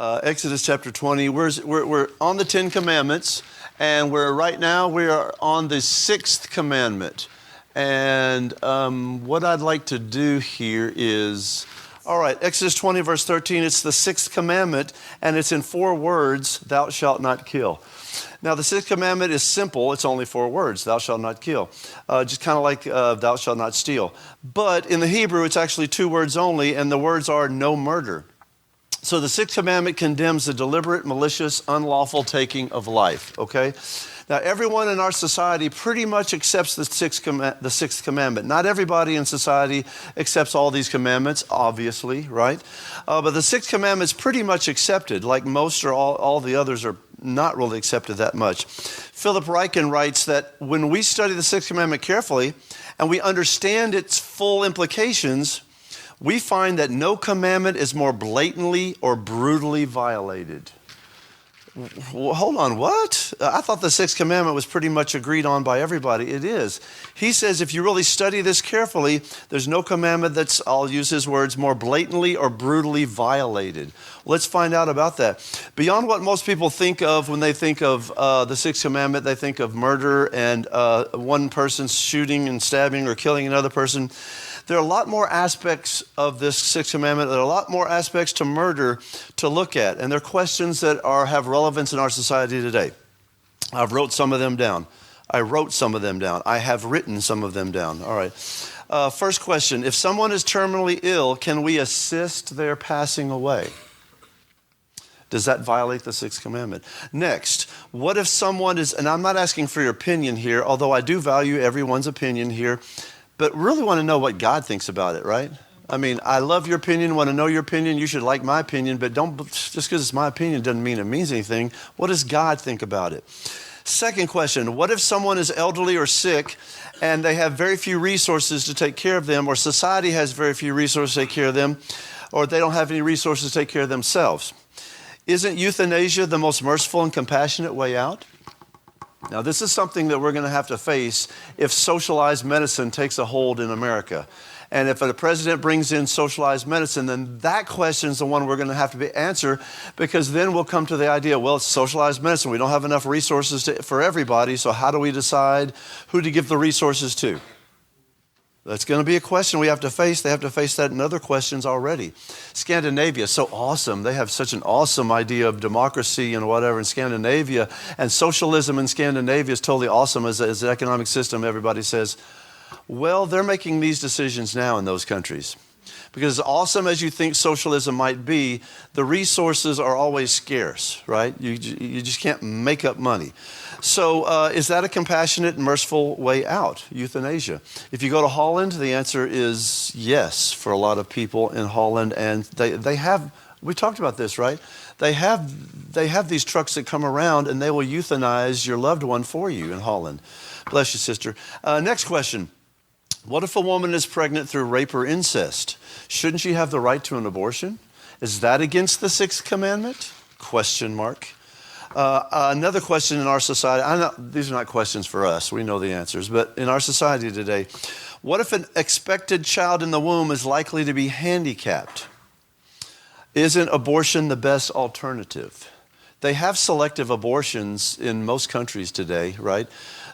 Exodus chapter 20. We're on the Ten Commandments, and right now we are on the sixth commandment. And what I'd like to do here is, all right, Exodus 20, verse 13, it's the sixth commandment, and it's in 4 words, thou shalt not kill. Now, the sixth commandment is simple. It's only 4 words, thou shalt not kill. Just kind of like thou shalt not steal. But in the Hebrew, it's actually 2 words only, and the words are no murder. So the sixth commandment condemns the deliberate, malicious, unlawful taking of life, okay? Now, everyone in our society pretty much accepts the sixth commandment. Not everybody in society accepts all these commandments, obviously, right? But the sixth commandment is pretty much accepted, like most or all the others are not really accepted that much. Philip Ryken writes that when we study the sixth commandment carefully and we understand its full implications, we find that no commandment is more blatantly or brutally violated. Well, hold on, what? I thought the sixth commandment was pretty much agreed on by everybody. It is. He says if you really study this carefully, there's no commandment that's, I'll use his words, more blatantly or brutally violated. Let's find out about that. Beyond what most people think of when they think of the sixth commandment, they think of murder and one person shooting and stabbing or killing another person. There are a lot more aspects of this sixth commandment. There are a lot more aspects to murder to look at. And they're questions that have relevance in our society today. I've wrote some of them down. I have written some of them down. All right. First question. If someone is terminally ill, can we assist their passing away? Does that violate the sixth commandment? Next, what if someone is, and I'm not asking for your opinion here, although I do value everyone's opinion here, but really want to know what God thinks about it, right? I mean, I love your opinion, want to know your opinion. You should like my opinion, but just because it's my opinion doesn't mean it means anything. What does God think about it? Second question, what if someone is elderly or sick and they have very few resources to take care of them, or society has very few resources to take care of them, or they don't have any resources to take care of themselves? Isn't euthanasia the most merciful and compassionate way out? Now, this is something that we're going to have to face if socialized medicine takes a hold in America. And if a president brings in socialized medicine, then that question is the one we're going to have to answer, because then we'll come to the idea, well, it's socialized medicine. We don't have enough resources for everybody, so how do we decide who to give the resources to? That's going to be a question we have to face. They have to face that in other questions already. Scandinavia, so awesome. They have such an awesome idea of democracy and whatever in Scandinavia. And socialism in Scandinavia is totally awesome as an economic system, everybody says. Well, they're making these decisions now in those countries. Because as awesome as you think socialism might be, the resources are always scarce, right? You just can't make up money. So is that a compassionate and merciful way out, euthanasia? If you go to Holland, the answer is yes for a lot of people in Holland. And they have, we talked about this, right? They have these trucks that come around and they will euthanize your loved one for you in Holland. Bless you, sister. Next question. What if a woman is pregnant through rape or incest? Shouldn't she have the right to an abortion? Is that against the sixth commandment? Question mark. Another question in our society, I know these are not questions for us, we know the answers, but in our society today, what if an expected child in the womb is likely to be handicapped? Isn't abortion the best alternative? They have selective abortions in most countries today, right?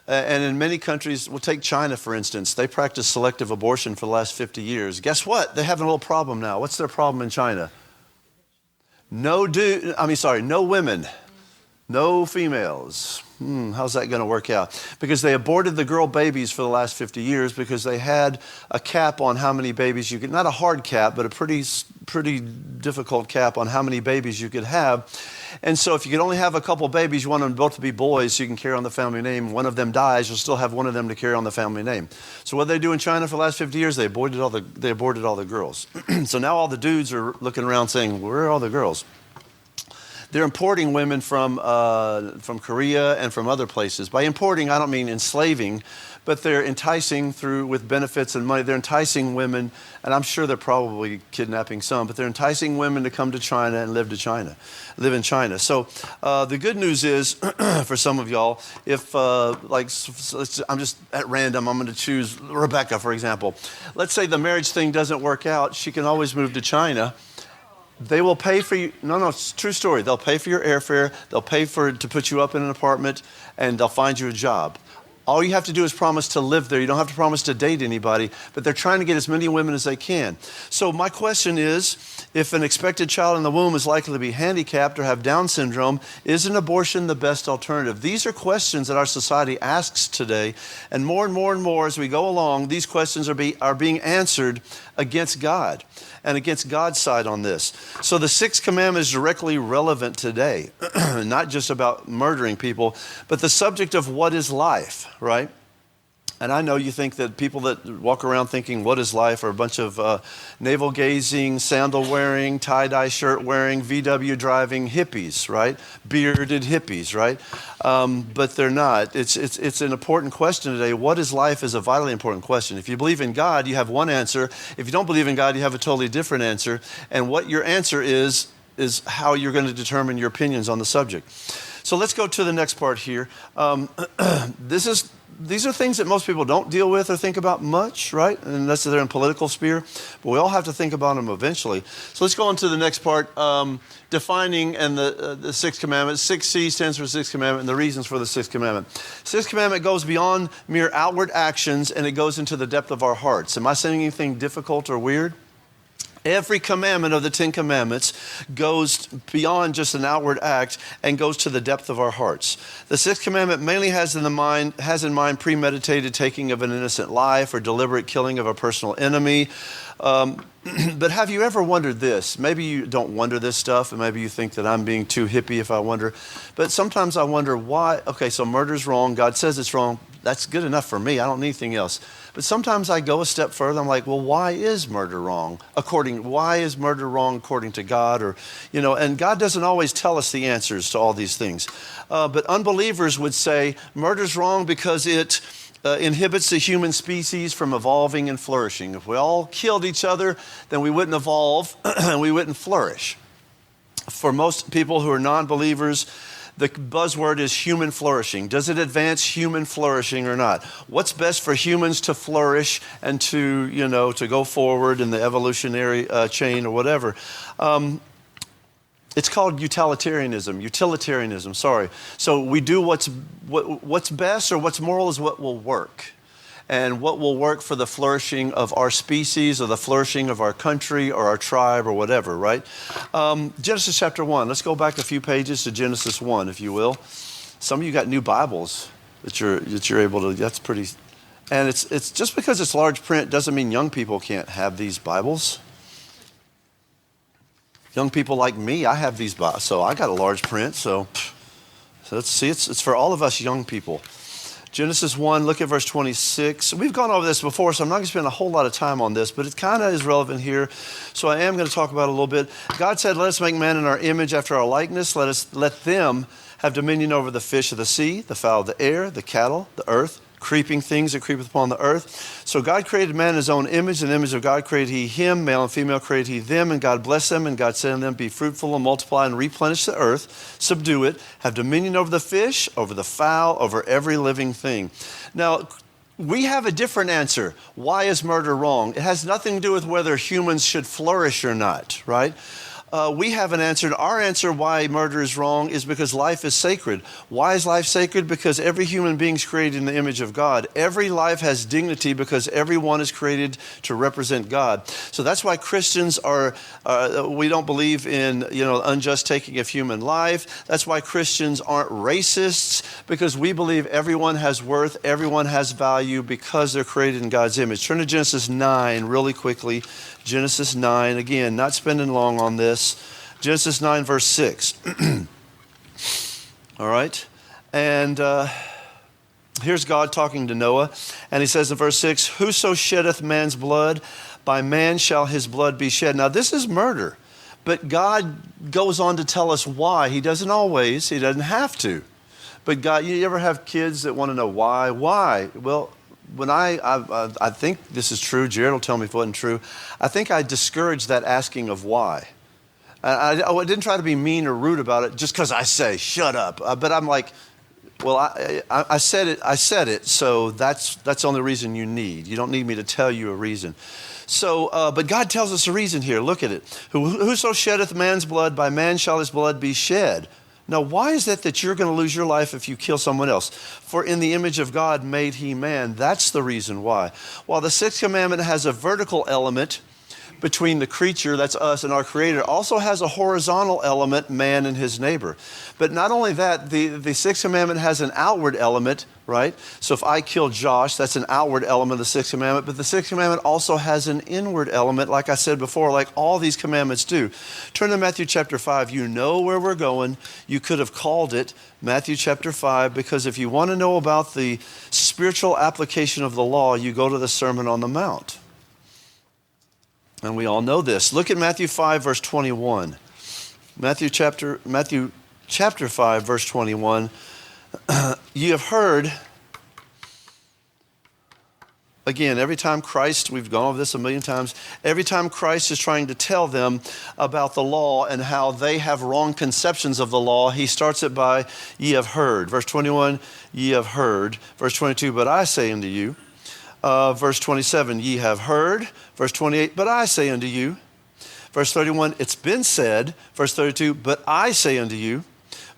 And in many countries, we'll take China, for instance. They practice selective abortion for the last 50 years. Guess what? They have a little problem now. What's their problem in China? No women. No females. How's that going to work out? Because they aborted the girl babies for the last 50 years because they had a cap on how many babies you could, not a hard cap, but a pretty difficult cap on how many babies you could have. And so if you could only have a couple babies, you want them both to be boys so you can carry on the family name. One of them dies, you'll still have one of them to carry on the family name. So what did they do in China for the last 50 years? They aborted all the girls. So now all the dudes are looking around saying, where are all the girls? They're importing women from Korea and from other places. By importing, I don't mean enslaving, but they're enticing with benefits and money. They're enticing women, and I'm sure they're probably kidnapping some, but they're enticing women to come to China and live in China. So the good news is, for some of y'all, if I'm just at random, I'm going to choose Rebecca, for example. Let's say the marriage thing doesn't work out. She can always move to China They will pay for you. No, it's a true story. They'll pay for your airfare. They'll pay to put you up in an apartment, and they'll find you a job. All you have to do is promise to live there. You don't have to promise to date anybody, but they're trying to get as many women as they can. So my question is, if an expected child in the womb is likely to be handicapped or have Down syndrome, is an abortion the best alternative? These are questions that our society asks today, and more and more as we go along, these questions are being answered against God and against God's side on this. So the sixth commandment is directly relevant today, not just about murdering people, but the subject of what is life, right? And I know you think that people that walk around thinking, what is life, are a bunch of navel-gazing, sandal-wearing, tie-dye shirt-wearing, VW driving hippies, right? Bearded hippies, right? But they're not. It's an important question today. What is life is a vitally important question. If you believe in God, you have one answer. If you don't believe in God, you have a totally different answer. And what your answer is how you're going to determine your opinions on the subject. So let's go to the next part here. These are things that most people don't deal with or think about much, right? Unless they're in political sphere. But we all have to think about them eventually. So let's go on to the next part, defining and the sixth commandment. 6C stands for sixth commandment and the reasons for the sixth commandment. Sixth commandment goes beyond mere outward actions and it goes into the depth of our hearts. Am I saying anything difficult or weird? Every commandment of the 10 commandments goes beyond just an outward act and goes to the depth of our hearts. The sixth commandment mainly has in mind premeditated taking of an innocent life or deliberate killing of a personal enemy. But have you ever wondered this? Maybe you don't wonder this stuff, and maybe you think that I'm being too hippie if I wonder. But sometimes I wonder why. Okay, so murder's wrong. God says it's wrong. That's good enough for me. I don't need anything else. But sometimes I go a step further. I'm like, well, why is murder wrong? Why is murder wrong according to God? Or, and God doesn't always tell us the answers to all these things. But unbelievers would say murder's wrong because it inhibits the human species from evolving and flourishing. If we all killed each other, then we wouldn't evolve and we wouldn't flourish. For most people who are non-believers, the buzzword is human flourishing. Does it advance human flourishing or not? What's best for humans to flourish and to go forward in the evolutionary chain or whatever? It's called utilitarianism, sorry. So we do what's best or what's moral is what will work. And what will work for the flourishing of our species or the flourishing of our country or our tribe or whatever, right? Genesis chapter 1. Let's go back a few pages to Genesis 1, if you will. Some of you got new Bibles that you're able to, that's pretty, and it's just because it's large print doesn't mean young people can't have these Bibles. Young people like me, I have these Bibles, so I got a large print, so let's see, it's for all of us young people. Genesis 1, look at verse 26. We've gone over this before, so I'm not going to spend a whole lot of time on this, but it kind of is relevant here. So I am going to talk about it a little bit. God said, let us make man in our image after our likeness. Let them have dominion over the fish of the sea, the fowl of the air, the cattle, the earth, creeping things that creepeth upon the earth. So God created man in his own image. In the image of God created he him, male and female created he them, and God blessed them, and God said unto them, be fruitful and multiply and replenish the earth, subdue it, have dominion over the fish, over the fowl, over every living thing. Now, we have a different answer. Why is murder wrong? It has nothing to do with whether humans should flourish or not, right? We have an answer. Our answer why murder is wrong is because life is sacred. Why is life sacred? Because every human being is created in the image of God. Every life has dignity because everyone is created to represent God. So that's why Christians we don't believe in, unjust taking of human life. That's why Christians aren't racists, because we believe everyone has worth, everyone has value because they're created in God's image. Turn to Genesis 9 really quickly. Genesis 9, again, not spending long on this. Genesis 9, verse 6. All right. And here's God talking to Noah. And he says in verse 6, whoso sheddeth man's blood, by man shall his blood be shed. Now, this is murder. But God goes on to tell us why. He doesn't always. He doesn't have to. But God, you ever have kids that want to know why? Why? Well, when I think this is true, Jared will tell me if it wasn't true, I think I discouraged that asking of why. I didn't try to be mean or rude about it just because I say, shut up. But I'm like, Well, I said it. I said it. So that's the only reason you need. You don't need me to tell you a reason. So, but God tells us a reason here. Look at it. Whoso sheddeth man's blood, by man shall his blood be shed. Now, why is that you're going to lose your life if you kill someone else? For in the image of God made he man. That's the reason why. While the sixth commandment has a vertical element between the creature, that's us, and our Creator, also has a horizontal element, man and his neighbor. But not only that, the sixth commandment has an outward element, right? So if I kill Josh, that's an outward element of the sixth commandment. But the sixth commandment also has an inward element, like I said before, like all these commandments do. Turn to Matthew chapter 5. You know where we're going. You could have called it Matthew chapter 5, because if you want to know about the spiritual application of the law, you go to the Sermon on the Mount. And we all know this. Look at Matthew 5, verse 21. Matthew chapter 5, verse 21. You have heard, again, every time Christ, we've gone over this a million times, every time Christ is trying to tell them about the law and how they have wrong conceptions of the law, he starts it by, ye have heard. Verse 21, ye have heard. Verse 22, but I say unto you. Verse 27, ye have heard. Verse 28, but I say unto you. Verse 31, it's been said. Verse 32, but I say unto you.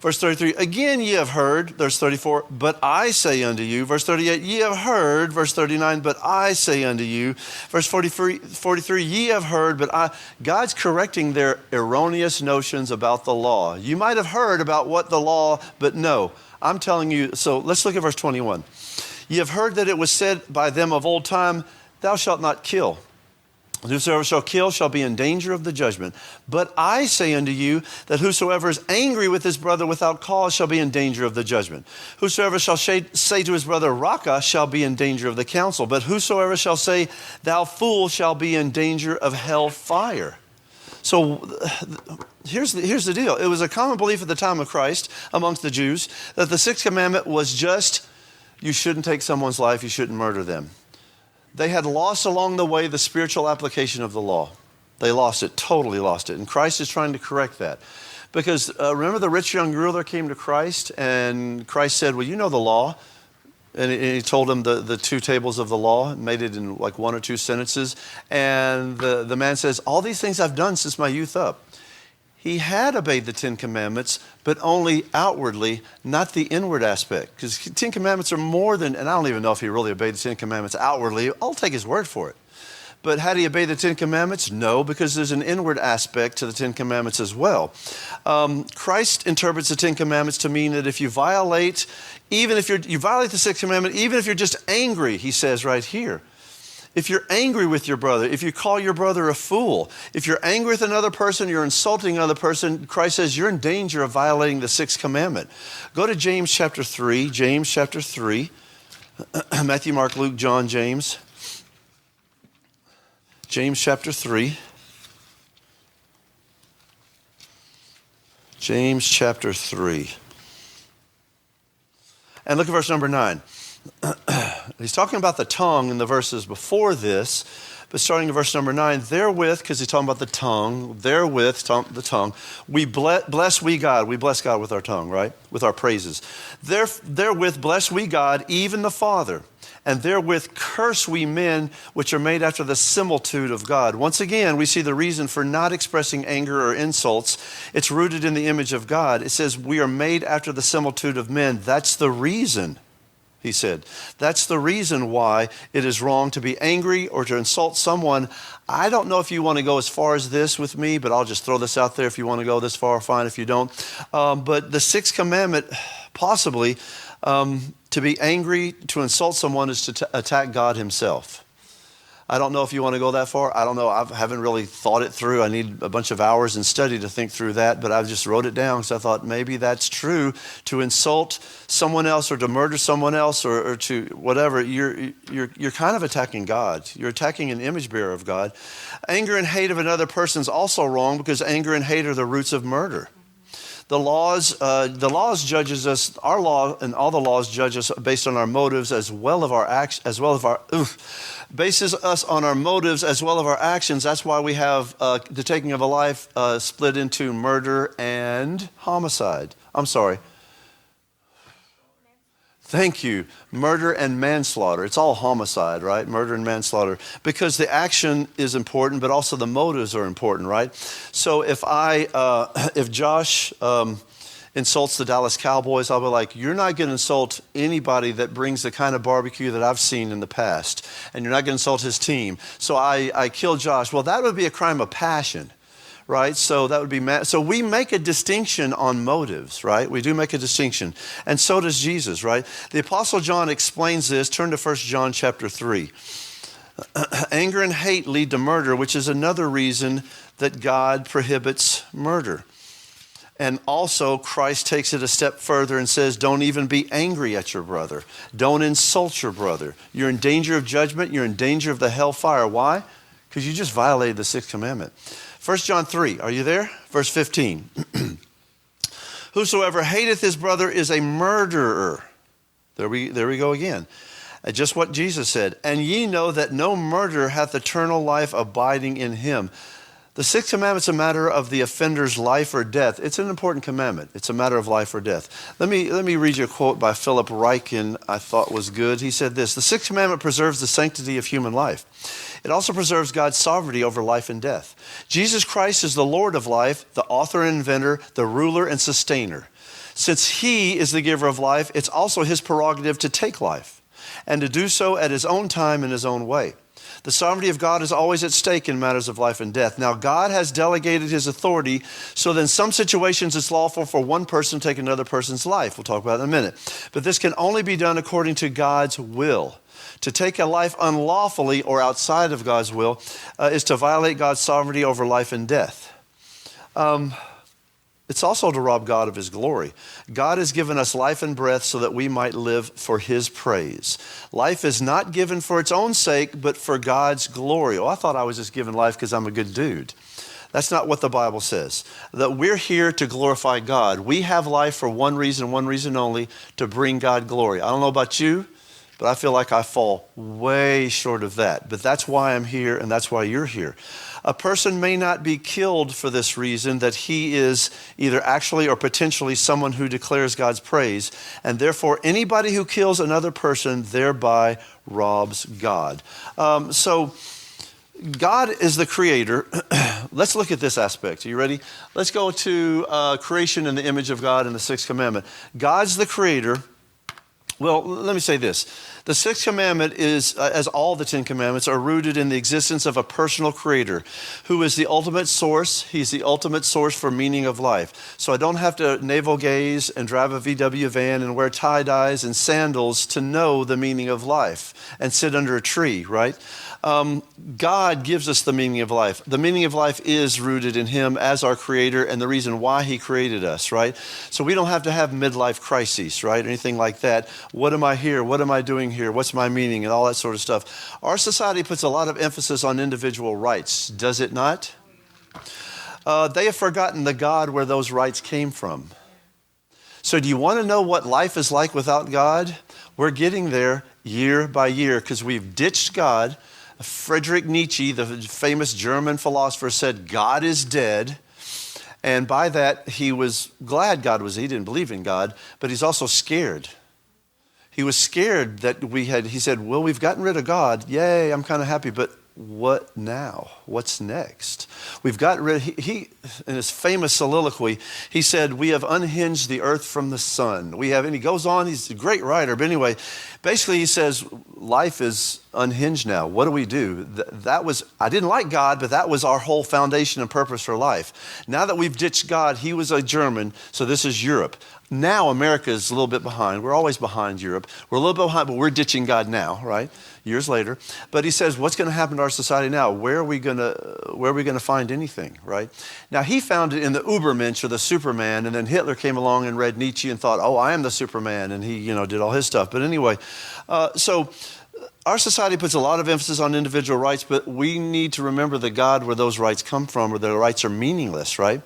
Verse 33, again ye have heard. Verse 34, but I say unto you. Verse 38, ye have heard. Verse 39, but I say unto you. Verse 43, ye have heard, but I. God's correcting their erroneous notions about the law. You might have heard about what the law, but no. I'm telling you, so let's look at verse 21. Ye have heard that it was said by them of old time, thou shalt not kill. Whosoever shall kill shall be in danger of the judgment. But I say unto you that whosoever is angry with his brother without cause shall be in danger of the judgment. Whosoever shall say to his brother, Raca, shall be in danger of the council. But whosoever shall say, thou fool, shall be in danger of hell fire. So here's the deal. It was a common belief at the time of Christ amongst the Jews that the sixth commandment was just, you shouldn't take someone's life, you shouldn't murder them. They had lost along the way the spiritual application of the law. They lost it, totally lost it. And Christ is trying to correct that. Because remember the rich young ruler came to Christ and Christ said, well, you know the law. And he told him the two tables of the law, made it in like one or two sentences. And the man says, all these things I've done since my youth up. He had obeyed the Ten Commandments, but only outwardly, not the inward aspect. Because Ten Commandments are more than, and I don't even know if he really obeyed the Ten Commandments outwardly. I'll take his word for it. But had he obeyed the Ten Commandments? No, because there's an inward aspect to the Ten Commandments as well. Christ interprets the Ten Commandments to mean that if you violate, even if you violate the Sixth Commandment, even if you're just angry, he says right here. If you're angry with your brother, if you call your brother a fool, if you're angry with another person, you're insulting another person, Christ says you're in danger of violating the Sixth Commandment. Go to James chapter 3, James chapter 3, Matthew, Mark, Luke, John, James. James chapter 3. James chapter 3. And look at verse number 9. He's talking about the tongue in the verses before this, but starting in verse number 9, therewith, because he's talking about the tongue, the tongue, we bless we God. We bless God with our tongue, right? With our praises. Therewith bless we God, even the Father. And therewith curse we men which are made after the similitude of God. Once again, we see the reason for not expressing anger or insults. It's rooted in the image of God. It says we are made after the similitude of men. That's the reason. He said, that's the reason why it is wrong to be angry or to insult someone. I don't know if you want to go as far as this with me, but I'll just throw this out there. If you want to go this far, fine. If you don't. But the sixth commandment, possibly, to be angry, to insult someone is to attack God himself. I don't know if you want to go that far. I don't know. I haven't really thought it through. I need a bunch of hours in study to think through that, but I just wrote it down because I thought maybe that's true. To insult someone else or to murder someone else or to whatever, you're kind of attacking God. You're attacking an image bearer of God. Anger and hate of another person is also wrong because anger and hate are the roots of murder. The laws judges us. Our law and all the laws judge us based on our motives as well as our actions, bases us on our motives as well as our actions. That's why we have the taking of a life split into murder and homicide. I'm sorry. Thank you. Murder and manslaughter. It's all homicide, right? Murder and manslaughter. Because the action is important, but also the motives are important, right? So if Josh insults the Dallas Cowboys, I'll be like, you're not going to insult anybody that brings the kind of barbecue that I've seen in the past. And you're not going to insult his team. So I kill Josh. Well, that would be a crime of passion. Right? So that would be so we make a distinction on motives, right? We do make a distinction. And so does Jesus, right? The Apostle John explains this. Turn to 1 John chapter 3. Anger and hate lead to murder, which is another reason that God prohibits murder. And also Christ takes it a step further and says, don't even be angry at your brother. Don't insult your brother. You're in danger of judgment. You're in danger of the hellfire. Why? Because you just violated the sixth commandment. 1 John 3, are you there? Verse 15. Whosoever hateth his brother is a murderer. There we go again. Just what Jesus said. And ye know that no murderer hath eternal life abiding in him. The sixth commandment is a matter of the offender's life or death. It's an important commandment. It's a matter of life or death. Let me read you a quote by Philip Ryken I thought was good. He said this, the sixth commandment preserves the sanctity of human life. It also preserves God's sovereignty over life and death. Jesus Christ is the Lord of life, the author and inventor, the ruler and sustainer. Since he is the giver of life, it's also his prerogative to take life and to do so at his own time in his own way. The sovereignty of God is always at stake in matters of life and death. Now, God has delegated his authority, so that in some situations it's lawful for one person to take another person's life. We'll talk about it in a minute. But this can only be done according to God's will. To take a life unlawfully or outside of God's will is to violate God's sovereignty over life and death. It's also to rob God of his glory. God has given us life and breath so that we might live for his praise. Life is not given for its own sake, but for God's glory. Oh, I thought I was just given life because I'm a good dude. That's not what the Bible says. That we're here to glorify God. We have life for one reason only, to bring God glory. I don't know about you, but I feel like I fall way short of that. But that's why I'm here, and that's why you're here. A person may not be killed for this reason, that he is either actually or potentially someone who declares God's praise, and therefore anybody who kills another person thereby robs God. So God is the creator. Let's look at this aspect. Are you ready? Let's go to creation in the image of God in the sixth commandment. God's the creator. Well, let me say this. The sixth commandment is, as all the 10 commandments, are rooted in the existence of a personal creator who is the ultimate source. He's the ultimate source for meaning of life. So I don't have to navel gaze and drive a VW van and wear tie-dyes and sandals to know the meaning of life and sit under a tree, right? God gives us the meaning of life. The meaning of life is rooted in him as our creator and the reason why he created us, right? So we don't have to have midlife crises, right? Anything like that. What am I here? What am I doing here? What's my meaning? And all that sort of stuff. Our society puts a lot of emphasis on individual rights, does it not? They have forgotten the God where those rights came from. So do you want to know what life is like without God? We're getting there year by year because we've ditched God. Friedrich Nietzsche, the famous German philosopher, said, God is dead. And by that, he was glad God was, he didn't believe in God, but he's also scared. He was scared that he said, well, we've gotten rid of God. Yay, I'm kind of happy, but what now? What's next? We've got rid, he in his famous soliloquy, he said, we have unhinged the earth from the sun. And he goes on, he's a great writer, but anyway, basically he says, life is unhinged now. What do we do? I didn't like God, but that was our whole foundation and purpose for life. Now that we've ditched God, he was a German, so this is Europe. Now America is a little bit behind. We're always behind Europe. We're a little bit behind, but we're ditching God now, right? Years later. But he says, what's going to happen to our society now? Where are we going to find anything, right? Now he found it in the Übermensch or the Superman, and then Hitler came along and read Nietzsche and thought, oh, I am the Superman, and he, did all his stuff. But anyway, so our society puts a lot of emphasis on individual rights, but we need to remember the God where those rights come from, or the rights are meaningless, right?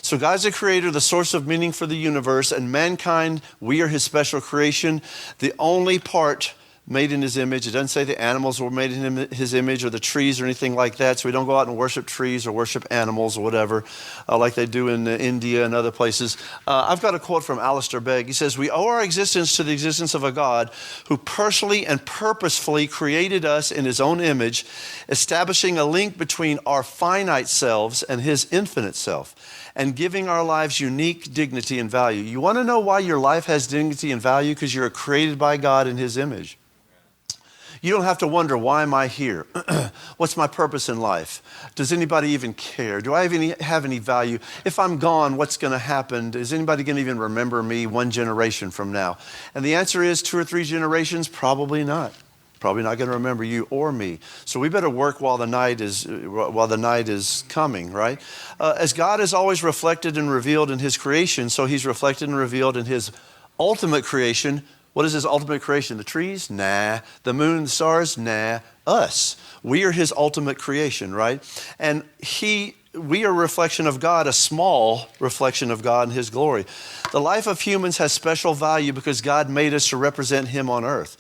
So God's the creator, the source of meaning for the universe, and mankind, we are his special creation. The only part made in his image. It doesn't say the animals were made in his image or the trees or anything like that. So we don't go out and worship trees or worship animals or whatever like they do in India and other places. I've got a quote from Alistair Begg. He says, "We owe our existence to the existence of a God who personally and purposefully created us in his own image, establishing a link between our finite selves and his infinite self, and giving our lives unique dignity and value." You want to know why your life has dignity and value? Because you're created by God in his image. You don't have to wonder, why am I here? What's my purpose in life? Does anybody even care? Do I have any value? If I'm gone, what's going to happen? Is anybody going to even remember me one generation from now? And the answer is 2 or 3 generations, probably not. Probably not going to remember you or me. So we better work while the night is coming, right? As God is always reflected and revealed in his creation, so he's reflected and revealed in his ultimate creation. What is his ultimate creation? The trees? Nah. The moon and the stars? Nah. Us. We are his ultimate creation, right? And we are a reflection of God, a small reflection of God and his glory. The life of humans has special value because God made us to represent him on earth.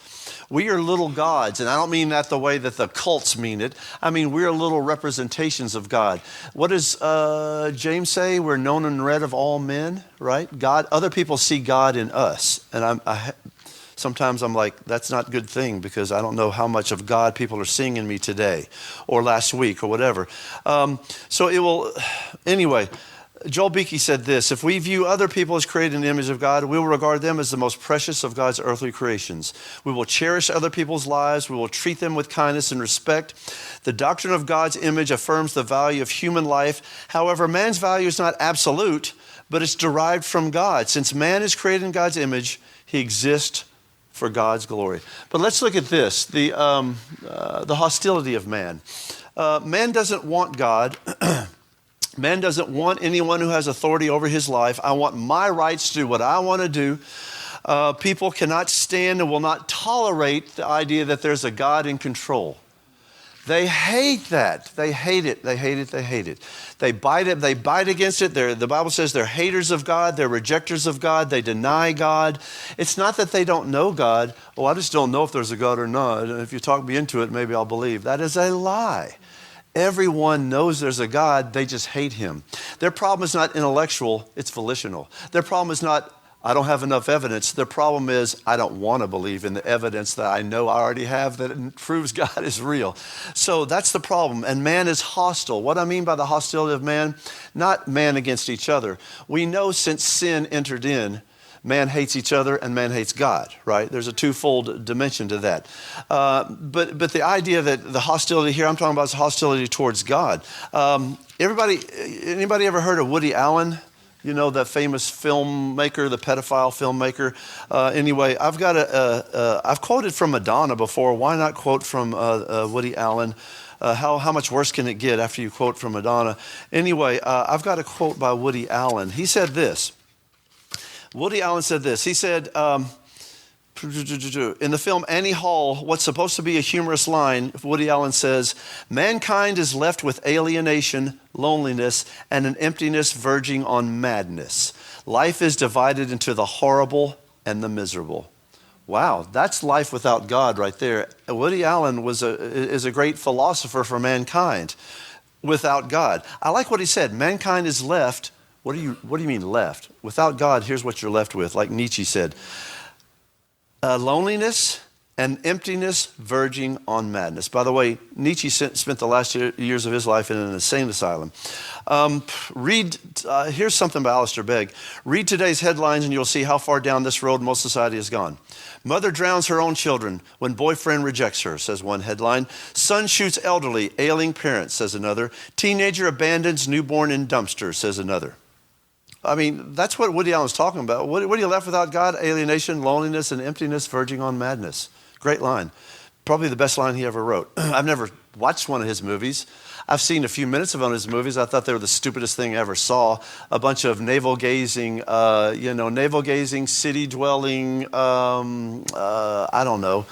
We are little gods, and I don't mean that the way that the cults mean it. I mean, we're little representations of God. What does James say? We're known and read of all men, right? God, other people see God in us. And sometimes I'm like, that's not a good thing, because I don't know how much of God people are seeing in me today or last week or whatever. Anyway, Joel Beakey said this: "If we view other people as created in the image of God, we will regard them as the most precious of God's earthly creations. We will cherish other people's lives. We will treat them with kindness and respect. The doctrine of God's image affirms the value of human life. However, man's value is not absolute, but it's derived from God. Since man is created in God's image, he exists for God's glory." But let's look at this, the hostility of man. Man doesn't want God. Man doesn't want anyone who has authority over his life. I want my rights to do what I want to do. People cannot stand and will not tolerate the idea that there's a God in control. They hate that. They hate it. They hate it. They hate it. They bite it. They bite against it. The Bible says they're haters of God. They're rejectors of God. They deny God. It's not that they don't know God. Oh, I just don't know if there's a God or not. And if you talk me into it, maybe I'll believe. That is a lie. Everyone knows there's a God. They just hate him. Their problem is not intellectual. It's volitional. Their problem is not, I don't have enough evidence. Their problem is, I don't want to believe in the evidence that I know I already have that proves God is real. So that's the problem. And man is hostile. What I mean by the hostility of man, not man against each other. We know since sin entered in, man hates each other and man hates God, right? There's a twofold dimension to that. But the idea that the hostility here I'm talking about is hostility towards God. Anybody ever heard of Woody Allen? You know, the famous filmmaker, the pedophile filmmaker. Anyway, I've quoted from Madonna before. Why not quote from Woody Allen? How much worse can it get after you quote from Madonna? Anyway, I've got a quote by Woody Allen. He said this. Woody Allen said this. He said, in the film Annie Hall, what's supposed to be a humorous line, Woody Allen says, "Mankind is left with alienation, loneliness, and an emptiness verging on madness. Life is divided into the horrible and the miserable." Wow, that's life without God right there. Woody Allen is a great philosopher for mankind without God. I like what he said. Mankind is left. What do you mean left? Without God, here's what you're left with, like Nietzsche said. Loneliness and emptiness verging on madness. By the way, Nietzsche spent the last years of his life in an insane asylum. Here's something by Alistair Begg. Read today's headlines and you'll see how far down this road most society has gone. "Mother drowns her own children when boyfriend rejects her," says one headline. "Son shoots elderly, ailing parents," says another. "Teenager abandons newborn in dumpster," says another. I mean, that's what Woody Allen's talking about. What are you left without God? Alienation, loneliness, and emptiness verging on madness. Great line. Probably the best line he ever wrote. I've never watched one of his movies. I've seen a few minutes of one of his movies. I thought they were the stupidest thing I ever saw. A bunch of navel-gazing, city-dwelling, I don't know,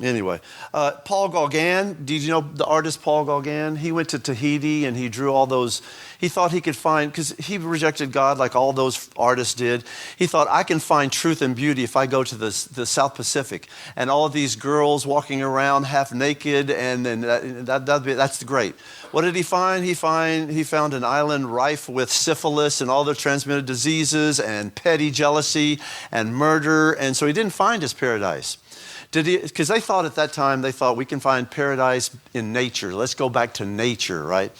Anyway, Paul Gauguin, did you know the artist Paul Gauguin? He went to Tahiti and he drew all those, he thought he could find, because he rejected God like all those artists did. He thought, I can find truth and beauty if I go to the South Pacific. And all of these girls walking around half naked, and then that's great. What did he find? He found an island rife with syphilis and all the transmitted diseases and petty jealousy and murder. And so he didn't find his paradise. Because they thought at that time, we can find paradise in nature. Let's go back to nature, right?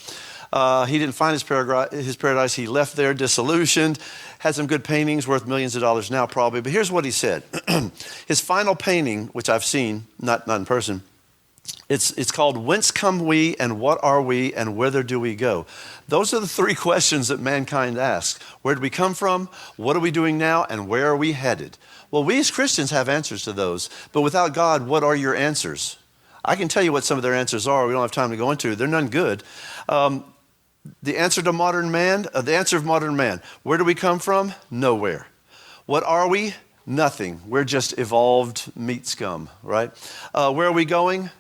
He didn't find his paradise. He left there disillusioned, had some good paintings worth millions of dollars now probably. But here's what he said. His final painting, which I've seen, not in person, it's called Whence Come We, and What Are We, and Whither Do We Go? Those are the three questions that mankind asks. Where did we come from? What are we doing now? And where are we headed? Well, we as Christians have answers to those, but without God, what are your answers? I can tell you what some of their answers are. We don't have time to go into it. They're none good. The answer of modern man, where do we come from? Nowhere. What are we? Nothing. We're just evolved meat scum, right? Where are we going?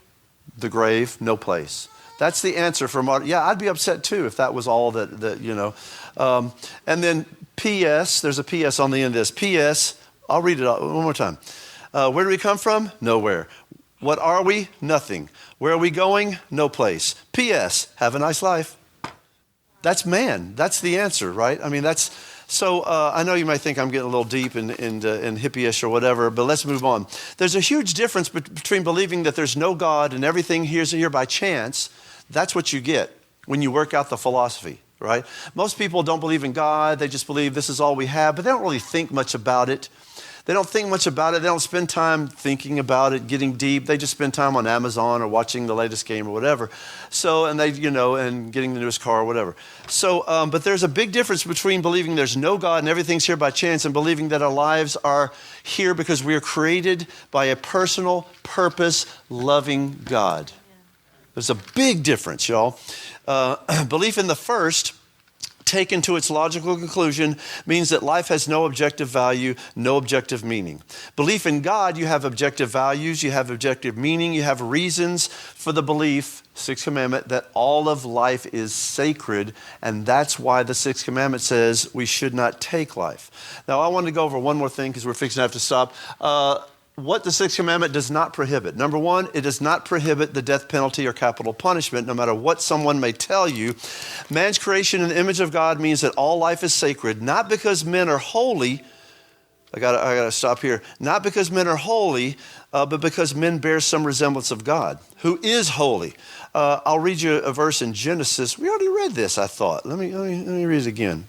The grave, no place. That's the answer for modern. Yeah, I'd be upset too if that was all that you know. And then P.S., there's a P.S. on the end of this. P.S., I'll read it one more time. Where do we come from? Nowhere. What are we? Nothing. Where are we going? No place. P.S., have a nice life. That's man. That's the answer, right? I mean, that's... So I know you might think I'm getting a little deep and hippie-ish or whatever, but let's move on. There's a huge difference between believing that there's no God and everything here's here by chance. That's what you get when you work out the philosophy, right? Most people don't believe in God. They just believe this is all we have, but they don't really think much about it. They don't think much about it. They don't spend time thinking about it, getting deep. They just spend time on Amazon or watching the latest game or whatever. So, and they, and getting the newest car or whatever. So, but there's a big difference between believing there's no God and everything's here by chance and believing that our lives are here because we are created by a personal, purpose, loving God. There's a big difference, y'all. Belief in the first, taken to its logical conclusion, means that life has no objective value, no objective meaning. Belief in God, you have objective values, you have objective meaning, you have reasons for the belief, sixth commandment, that all of life is sacred, and that's why the sixth commandment says we should not take life. Now, I want to go over one more thing because we're fixing to have to stop. What the sixth commandment does not prohibit. Number one, it does not prohibit the death penalty or capital punishment, no matter what someone may tell you. Man's creation in the image of God means that all life is sacred, not because men are holy. I gotta stop here. Not because men are holy, but because men bear some resemblance of God, who is holy. I'll read you a verse in Genesis. We already read this, I thought. Let me read it again.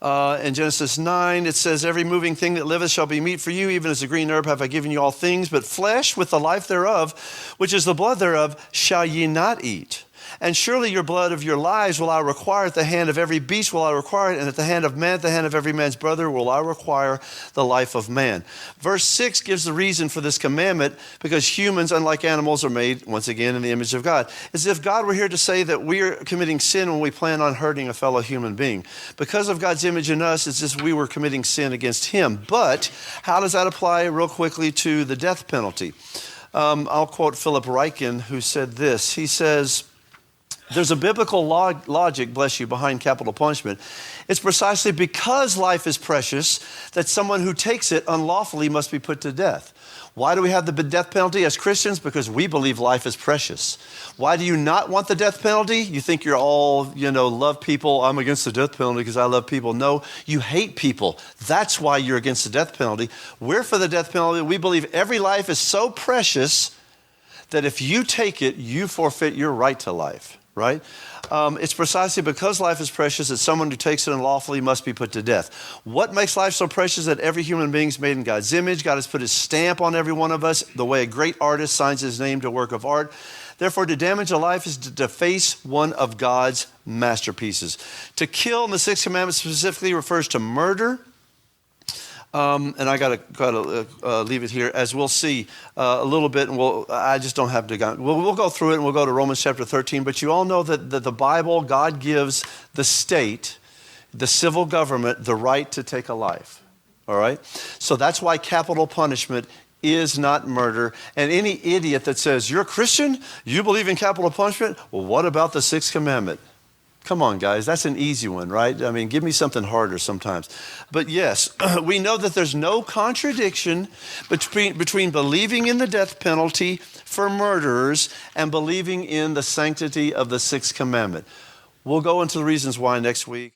In Genesis 9, it says, every moving thing that liveth shall be meat for you, even as the green herb have I given you all things, but flesh with the life thereof, which is the blood thereof, shall ye not eat. And surely your blood of your lives will I require, at the hand of every beast will I require it, and at the hand of man, at the hand of every man's brother will I require the life of man. Verse 6 gives the reason for this commandment, because humans, unlike animals, are made, once again, in the image of God. As if God were here to say that we are committing sin when we plan on hurting a fellow human being. Because of God's image in us, it's as if we were committing sin against him. But how does that apply real quickly to the death penalty? I'll quote Philip Ryken, who said this. He says, there's a biblical logic, bless you, behind capital punishment. It's precisely because life is precious that someone who takes it unlawfully must be put to death. Why do we have the death penalty as Christians? Because we believe life is precious. Why do you not want the death penalty? You think you're all, love people. I'm against the death penalty because I love people. No, you hate people. That's why you're against the death penalty. We're for the death penalty. We believe every life is so precious that if you take it, you forfeit your right to life. Right? It's precisely because life is precious that someone who takes it unlawfully must be put to death. What makes life so precious? That every human being is made in God's image. God has put his stamp on every one of us, the way a great artist signs his name to a work of art. Therefore, to damage a life is to deface one of God's masterpieces. To kill in the sixth commandment specifically refers to murder. And I gotta leave it here, as we'll see a little bit, and I just don't have to go. We'll go through it, and we'll go to Romans chapter 13. But you all know that the Bible, God gives the state, the civil government, the right to take a life. All right? So that's why capital punishment is not murder. And any idiot that says, you're a Christian, you believe in capital punishment, well, what about the sixth commandment? Come on, guys, that's an easy one, right? I mean, give me something harder sometimes. But yes, we know that there's no contradiction between believing in the death penalty for murderers and believing in the sanctity of the sixth commandment. We'll go into the reasons why next week.